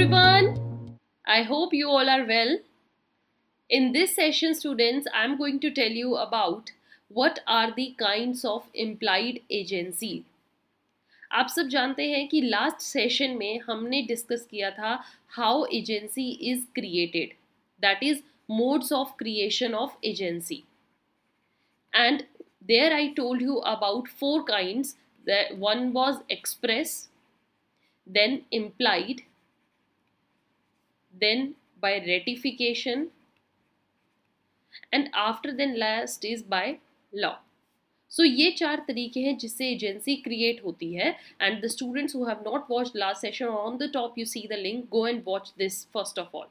everyone. I hope you all are well. In this session, students, I am going to tell you about what are the kinds of implied agency. आप सब जानते हैं कि last session में हमने discuss किया था how agency is created, that is modes of creation of agency. And there I told you about 4 kinds. One was express, then implied, then by ratification, and after then last is by law. So ये 4 तरीके हैं जिससे agency create होती है. And the students who have not watched last session, on the top you see the link, go and watch this first of all.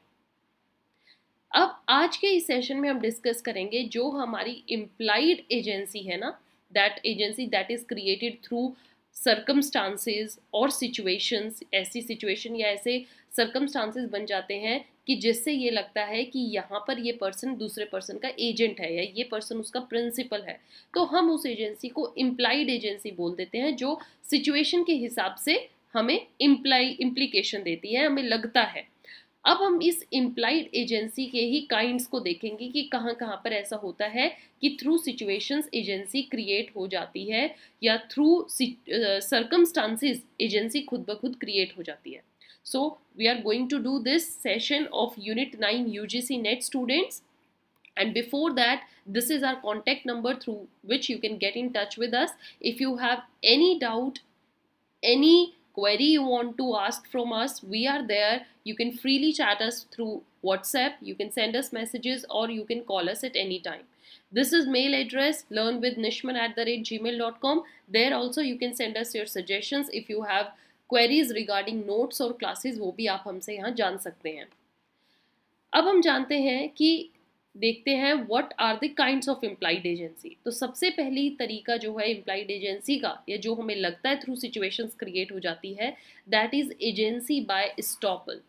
अब आज के इस सेशन में हम डिस्कस करेंगे जो हमारी इम्प्लाइड एजेंसी है ना, that agency that is created through circumstances और सिचुएशंस. ऐसी सिचुएशन या ऐसे सर्कमस्टांसेस बन जाते हैं कि जिससे ये लगता है कि यहाँ पर ये पर्सन दूसरे पर्सन का एजेंट है या ये पर्सन उसका प्रिंसिपल है, तो हम उस एजेंसी को इम्प्लाइड एजेंसी बोल देते हैं, जो सिचुएशन के हिसाब से हमें इम्प्लीकेशन देती है, हमें लगता है. अब हम इस इम्प्लाइड एजेंसी के ही काइंड्स को देखेंगे कि कहाँ कहाँ पर ऐसा होता है कि थ्रू सिचुएशंस एजेंसी क्रिएट हो जाती है या थ्रू सर्कमस्टांसेस एजेंसी खुद ब खुद क्रिएट हो जाती है. So we are going to do this session of unit 9 UGC NET students. And before that, this is our contact number through which you can get in touch with us. If you have any doubt, any query you want to ask from us, we are there. You can freely chat us through WhatsApp, you can send us messages, or you can call us at any time. This is mail address learnwithnishman@gmail.com. There also you can send us your suggestions. If you have queries regarding notes or classes, वो भी आप हमसे यहाँ जान सकते हैं. अब हम जानते हैं कि देखते हैं what are the kinds of implied agency. तो सबसे पहली तरीका जो है इम्प्लाइड एजेंसी का, या जो हमें लगता है थ्रू सिचुएशंस क्रिएट हो जाती है, that is agency by estoppel.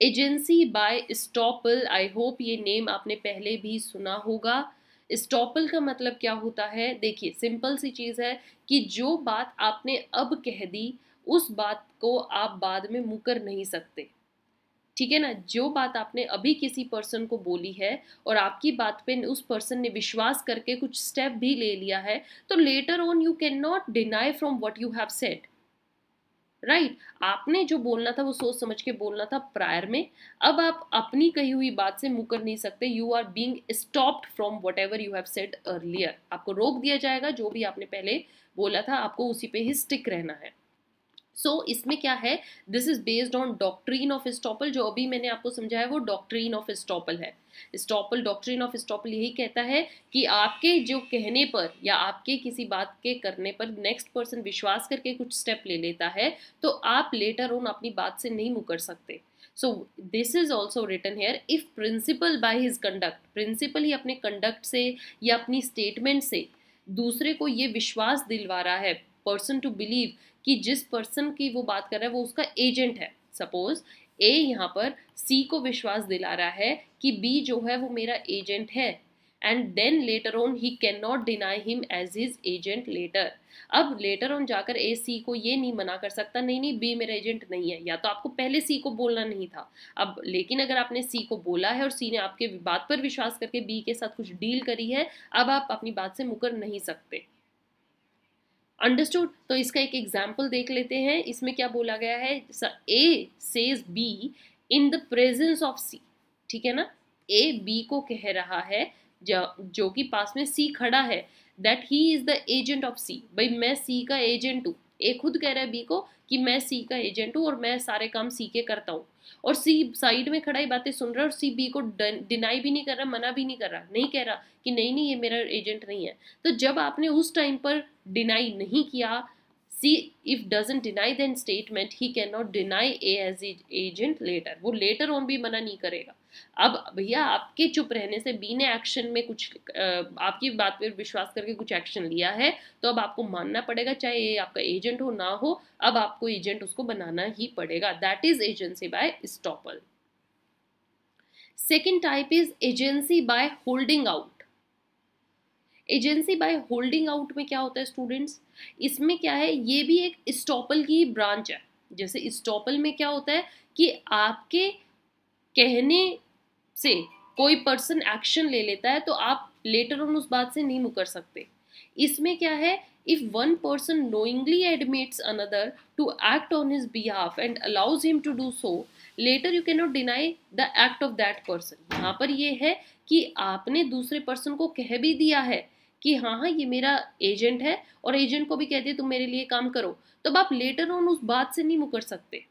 Agency by estoppel, I hope ये नेम आपने पहले भी सुना होगा. एस्टॉपल का मतलब क्या होता है? देखिए, सिंपल सी चीज़ है कि जो बात आपने अब कह दी उस बात को आप बाद में मुकर नहीं सकते. ठीक है ना? जो बात आपने अभी किसी पर्सन को बोली है और आपकी बात पे उस पर्सन ने विश्वास करके कुछ स्टेप भी ले लिया है, तो later on you can not deny from what you have said. Right? आपने जो बोलना था वो सोच समझ के बोलना था प्रायर में. अब आप अपनी कही हुई बात से मुकर नहीं सकते. You are being stopped from whatever you have said earlier. आपको रोक दिया जाएगा. जो भी आपने पहले बोला था आपको उसी पे ही स्टिक रहना है. सो इसमें क्या है, this is based on doctrine of estoppel. जो अभी मैंने आपको समझाया वो डॉक्ट्रीन ऑफ एस्टॉपल है. एस्टॉपल, डॉक्ट्रीन ऑफ एस्टॉपल यही कहता है कि आपके जो कहने पर या आपके किसी बात के करने पर नेक्स्ट पर्सन विश्वास करके कुछ स्टेप ले लेता है, तो आप लेटर ऑन अपनी बात से नहीं मुकर सकते. So this is also written here, if principal by his conduct, principal ही अपने कंडक्ट से या अपनी स्टेटमेंट से दूसरे को ये विश्वास दिलवा रहा है, पर्सन टू बिलीव कि जिस पर्सन की वो बात कर रहा है वो उसका एजेंट है. सपोज ए यहाँ पर सी को विश्वास दिला रहा है कि बी जो है वो मेरा एजेंट है, and then later on he can not deny him as his agent later. अब लेटर ऑन जाकर ए सी को ये नहीं मना कर सकता, नहीं नहीं बी मेरा एजेंट नहीं है. या तो आपको पहले सी को बोलना नहीं था. अब लेकिन अगर आपने सी को बोला है और सी ने आपके बात पर विश्वास करके बी के साथ कुछ डील करी है, अब आप अपनी बात से मुकर नहीं सकते. अंडरस्टूड? तो इसका एक एग्जाम्पल देख लेते हैं. इसमें क्या बोला गया है, A says B in the presence of C. ठीक है ना? ए बी को कह रहा है जो कि पास में सी खड़ा है, that he is the agent of C. भाई मैं सी का एजेंट हूँ. ए खुद कह रहा है बी को कि मैं सी का एजेंट हूँ और मैं सारे काम सी के करता हूँ, और सी साइड में खड़ा ही बातें सुन रहा है और सी बी को डिनाई भी नहीं कर रहा, मना भी नहीं कर रहा, नहीं कह रहा कि नहीं नहीं ये मेरा एजेंट नहीं है. तो जब आपने उस टाइम पर डिनाई नहीं किया, see if doesn't deny then statement, he can not deny A as agent later. वो लेटर ऑन भी मना नहीं करेगा. अब भैया आपके चुप रहने से बी ने एक्शन में कुछ आपकी बात पर विश्वास करके कुछ एक्शन लिया है, तो अब आपको मानना पड़ेगा, चाहे ये आपका एजेंट हो ना हो, अब आपको एजेंट उसको बनाना ही पड़ेगा. That is agency by estoppel. Second type is agency by holding out. Agency by holding out में क्या होता है स्टूडेंट्स, इसमें क्या है, ये भी एक एस्टॉपल की ब्रांच है. जैसे इस्टॉपल में क्या होता है कि आपके कहने से कोई पर्सन एक्शन ले लेता है तो आप लेटर ऑन उस बात से नहीं मुकर सकते। इसमें क्या है, if one person knowingly admits another to act on his behalf and allows him to do so, later you can not deny the act of that person. यहाँ पर ये है कि आपने दूसरे पर्सन को कह भी दिया है कि हाँ हाँ ये मेरा एजेंट है, और एजेंट को भी कह दिया तुम मेरे लिए काम करो, तो अब आप लेटर ऑन उस बात से नहीं मुकर सकते।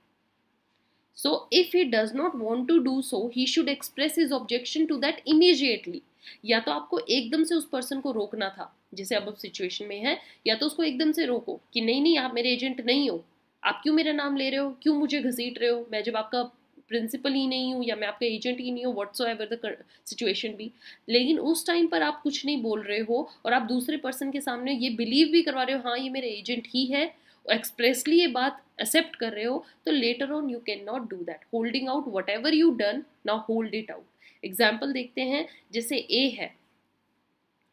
So if he does not want to do so, he should express his objection to that immediately. या तो आपको एकदम से उस पर्सन को रोकना था, जैसे अब सिचुएशन में है, या तो उसको एकदम से रोको कि नहीं नहीं आप मेरे एजेंट नहीं हो, आप क्यों मेरा नाम ले रहे हो, क्यों मुझे घसीट रहे हो, मैं जब आपका प्रिंसिपल ही नहीं हूँ या मैं आपका एजेंट ही नहीं हूँ, व्हाटसोएवर द सिचुएशन भी। लेकिन उस टाइम पर आप कुछ नहीं बोल रहे हो और आप दूसरे पर्सन के सामने ये बिलीव भी करवा रहे हो हाँ ये मेरे एजेंट ही है, एक्सप्रेसली ये बात एक्सेप्ट कर रहे हो, तो later on you can not do that. Holding out whatever you done, now hold it out. Example देखते हैं, जैसे ए है,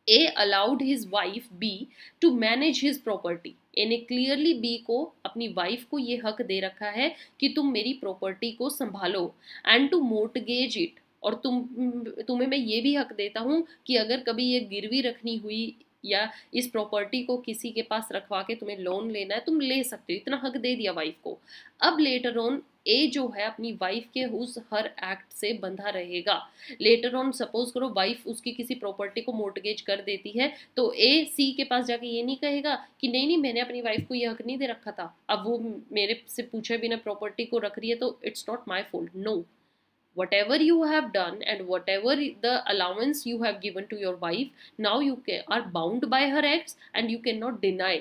A allowed his wife B to manage his property. A ने क्लियरली बी को, अपनी wife को ये हक दे रखा है कि तुम मेरी प्रॉपर्टी को संभालो एंड टू मोर्टगेज इट, और तुम्हें मैं ये भी हक देता हूँ कि अगर कभी ये गिरवी रखनी हुई या इस प्रॉपर्टी को किसी के पास रखवा के तुम्हें लोन लेना है तुम ले सकते हो, इतना हक दे दिया वाइफ को। अब लेटर ऑन ए जो है अपनी वाइफ के उस हर एक्ट से बंधा रहेगा। लेटर ऑन सपोज करो वाइफ उसकी किसी प्रॉपर्टी को मोर्टगेज कर देती है, तो ए सी के पास जाके ये नहीं कहेगा कि नहीं नहीं मैंने अपनी वाइफ को ये हक नहीं दे रखा था, अब वो मेरे से पूछे बिना प्रॉपर्टी को रख रही है तो it's not my fault. No, whatever you have done and whatever the allowance you have given to your wife, now you are bound by her acts and you cannot deny.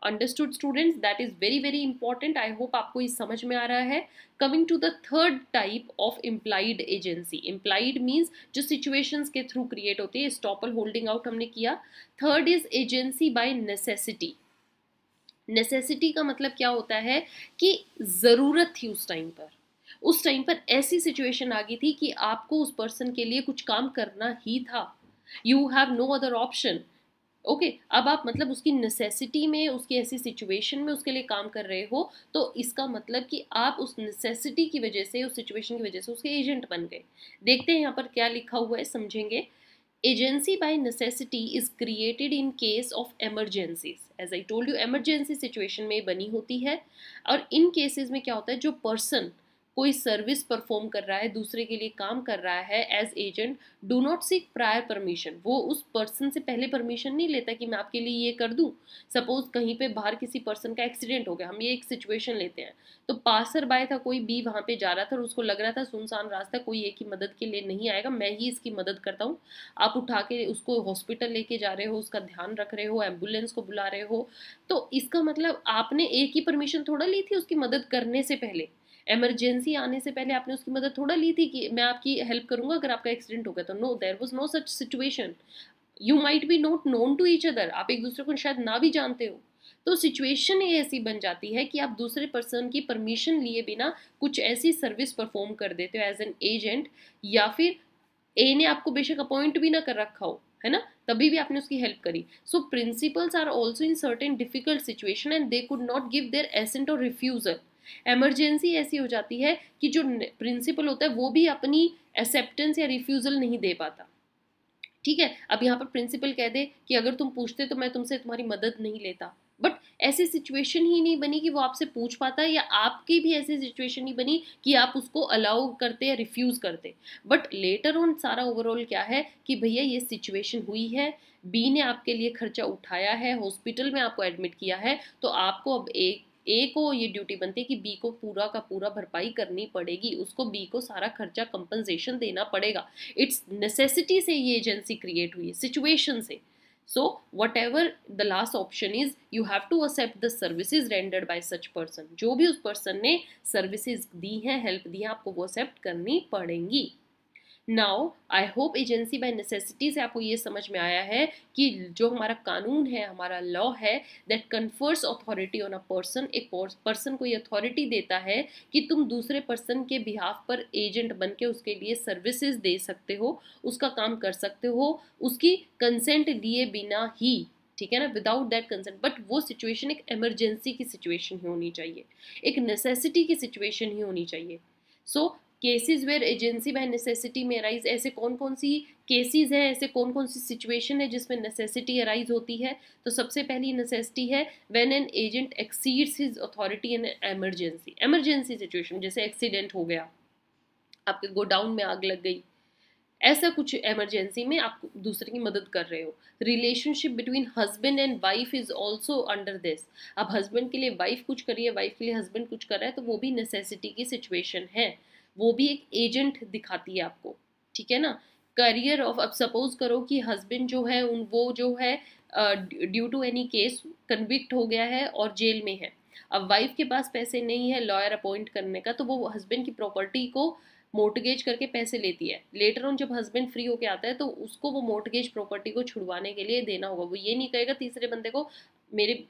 Understood students? That is very very important. I hope आपको इस समझ में आ रहा है। Coming to the third type of implied agency. Implied means जो situations के through create होती है, estoppel holding out हमने किया। Third is agency by necessity. Necessity का मतलब क्या होता है कि ज़रूरत थी उस टाइम पर ऐसी सिचुएशन आ गई थी कि आपको उस पर्सन के लिए कुछ काम करना ही था, you have no other option. Okay, अब आप मतलब उसकी नेसेसिटी में, उसकी ऐसी सिचुएशन में उसके लिए काम कर रहे हो, तो इसका मतलब कि आप उस नेसेसिटी की वजह से, उस सिचुएशन की वजह से उसके एजेंट बन गए। देखते हैं यहाँ पर क्या लिखा हुआ है, समझेंगे। Agency by necessity is created in case of emergencies. As I told you, emergency situation में बनी होती है, और इन cases में क्या होता है, जो person कोई सर्विस परफॉर्म कर रहा है, दूसरे के लिए काम कर रहा है as agent, do not seek prior permission. वो उस पर्सन से पहले परमिशन नहीं लेता कि मैं आपके लिए ये कर दूं। सपोज कहीं पे बाहर किसी पर्सन का एक्सीडेंट हो गया, हम ये एक सिचुएशन लेते हैं, तो पासर बाय था कोई बी वहाँ पे जा रहा था और उसको लग रहा था सुनसान रास्ता, कोई एक ही मदद के लिए नहीं आएगा, मैं ही इसकी मदद करता हूँ। आप उठा के उसको हॉस्पिटल लेके जा रहे हो, उसका ध्यान रख रहे हो, एम्बुलेंस को बुला रहे हो, तो इसका मतलब आपने एक ही परमिशन थोड़ा ली थी उसकी मदद करने से पहले, इमरजेंसी आने से पहले आपने उसकी मदद थोड़ा ली थी कि मैं आपकी हेल्प करूंगा अगर आपका एक्सीडेंट हो गया तो। No, there was no such situation. You might be not known to each other, आप एक दूसरे को शायद ना भी जानते हो, तो सिचुएशन ये ऐसी बन जाती है कि आप दूसरे पर्सन की परमिशन लिए बिना कुछ ऐसी सर्विस परफॉर्म कर देते हो एज एन एजेंट, या फिर ए ने आपको बेशक अपॉइंट भी ना कर रखा हो, है ना, तभी भी आपने उसकी हेल्प करी। So principals are also in certain difficult situation and they could not give their assent और रिफ्यूजल। इमरजेंसी ऐसी हो जाती है कि जो प्रिंसिपल होता है वो भी अपनी एक्सेप्टेंस या रिफ्यूजल नहीं दे पाता। ठीक है, अब यहाँ पर प्रिंसिपल कह दे कि अगर तुम पूछते तो मैं तुमसे तुम्हारी मदद नहीं लेता, बट ऐसी सिचुएशन ही नहीं बनी कि वो आपसे पूछ पाता, या आपकी भी ऐसी सिचुएशन नहीं बनी कि आप उसको अलाउ करते या रिफ्यूज करते। बट लेटर ऑन सारा ओवरऑल क्या है कि भैया ये सिचुएशन हुई है, बी ने आपके लिए खर्चा उठाया है, हॉस्पिटल में आपको एडमिट किया है, तो आपको अब ए को ये ड्यूटी बनती है कि बी को पूरा का पूरा भरपाई करनी पड़ेगी, उसको बी को सारा खर्चा कंपनसेशन देना पड़ेगा। इट्स नेसेसिटी से ये एजेंसी क्रिएट हुई है, सिचुएशन से। So whatever the last option is, you have to accept the services rendered by such person. जो भी उस पर्सन ने सर्विसेज दी हैं, हेल्प दी है, आपको वो एक्सेप्ट करनी पड़ेंगी। Now I hope agency by necessity से आपको ये समझ में आया है कि जो हमारा कानून है, हमारा लॉ है, that confers authority on a person. एक पर्सन को ये अथॉरिटी देता है कि तुम दूसरे पर्सन के बिहाफ पर एजेंट बन के उसके लिए सर्विसेज दे सकते हो, उसका काम कर सकते हो, उसकी कंसेंट लिए बिना ही। ठीक है ना, विदाउट दैट कंसेंट। बट वो सिचुएशन एक इमरजेंसी की सिचुएशन ही होनी चाहिए, एक नेसेसिटी की सिचुएशन ही होनी चाहिए। So cases where agency by necessity में अराइज, ऐसे कौन कौन सी केसेस हैं, ऐसे कौन कौन सी सिचुएशन है जिसमें नेसेसिटी अराइज होती है। तो सबसे पहली नेसेसिटी है when an agent exceeds his authority in emergency. Emergency situation जैसे एक्सीडेंट हो गया, आपके गोडाउन में आग लग गई, ऐसा कुछ इमरजेंसी में आप दूसरे की मदद कर रहे हो। Relationship between husband and wife is also under this. अब हस्बैंड के लिए वाइफ कुछ कर रही है, वाइफ के लिए हस्बैंड कुछ कर रहा है, तो वो भी नेसेसिटी की सिचुएशन है, वो भी एक एजेंट दिखाती है आपको, ठीक है ना। करियर ऑफ, अब सपोज करो कि हस्बैंड जो है वो जो है due to any case convict हो गया है और जेल में है। अब वाइफ के पास पैसे नहीं है लॉयर अपॉइंट करने का, तो वो हस्बैंड की प्रॉपर्टी को मोर्टगेज करके पैसे लेती है। लेटर ऑन जब हस्बैंड फ्री होके आता है तो उसको वो मोर्टगेज प्रॉपर्टी को छुड़वाने के लिए देना होगा। वो ये नहीं कहेगा तीसरे बंदे को मेरे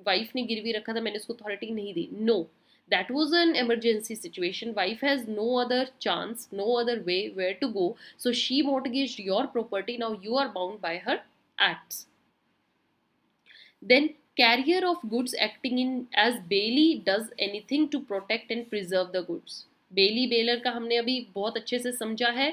वाइफ ने गिरवी रखा था मैंने उसको अथॉरिटी नहीं दी। No, that was an emergency situation, wife has no other chance, no other way where to go, so she mortgaged your property, now you are bound by her acts. Then carrier of goods acting in as bailey does anything to protect and preserve the goods। Bailee bailor का हमने अभी बहुत अच्छे से समझा है,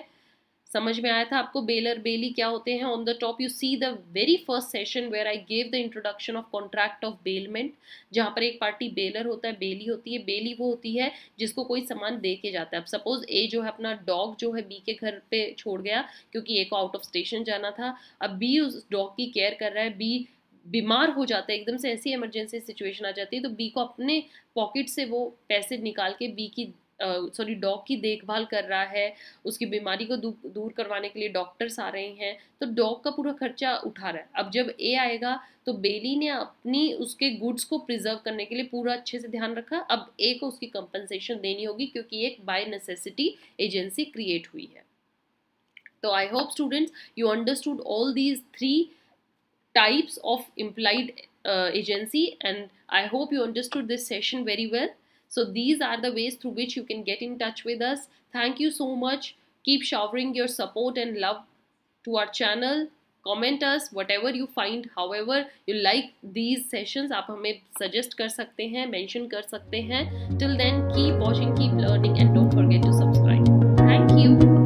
समझ में आया था आपको बेलर बेली क्या होते हैं। On the top you see the very first session where I gave the introduction of contract of bailment, जहाँ पर एक पार्टी बेलर होता है, बेली होती है। बेली वो होती है जिसको कोई सामान दे के जाता है। अब सपोज ए जो है अपना डॉग जो है बी के घर पे छोड़ गया क्योंकि ए को आउट ऑफ स्टेशन जाना था। अब बी उस डॉग की केयर कर रहा है, बी बीमार हो जाता है, एकदम से ऐसी इमरजेंसी सिचुएशन आ जाती है, तो बी को अपने पॉकेट से वो पैसे निकाल के बी की डॉग की देखभाल कर रहा है, उसकी बीमारी को दूर करवाने के लिए डॉक्टर्स आ रहे हैं, तो डॉग का पूरा खर्चा उठा रहा है। अब जब ए आएगा तो बेली ने अपनी उसके गुड्स को प्रिजर्व करने के लिए पूरा अच्छे से ध्यान रखा। अब ए को उसकी कंपनसेशन देनी होगी क्योंकि एक बाय नेसेसिटी एजेंसी क्रिएट हुई है। तो I hope students you understood all these 3 types of implied agency, and I hope you understood this session very well. So these are the ways through which you can get in touch with us. Thank you so much. Keep showering your support and love to our channel. Comment us whatever you find, however you like these sessions. आप हमें suggest कर सकते हैं, mention कर सकते हैं. Till then, keep watching, keep learning, and don't forget to subscribe. Thank you.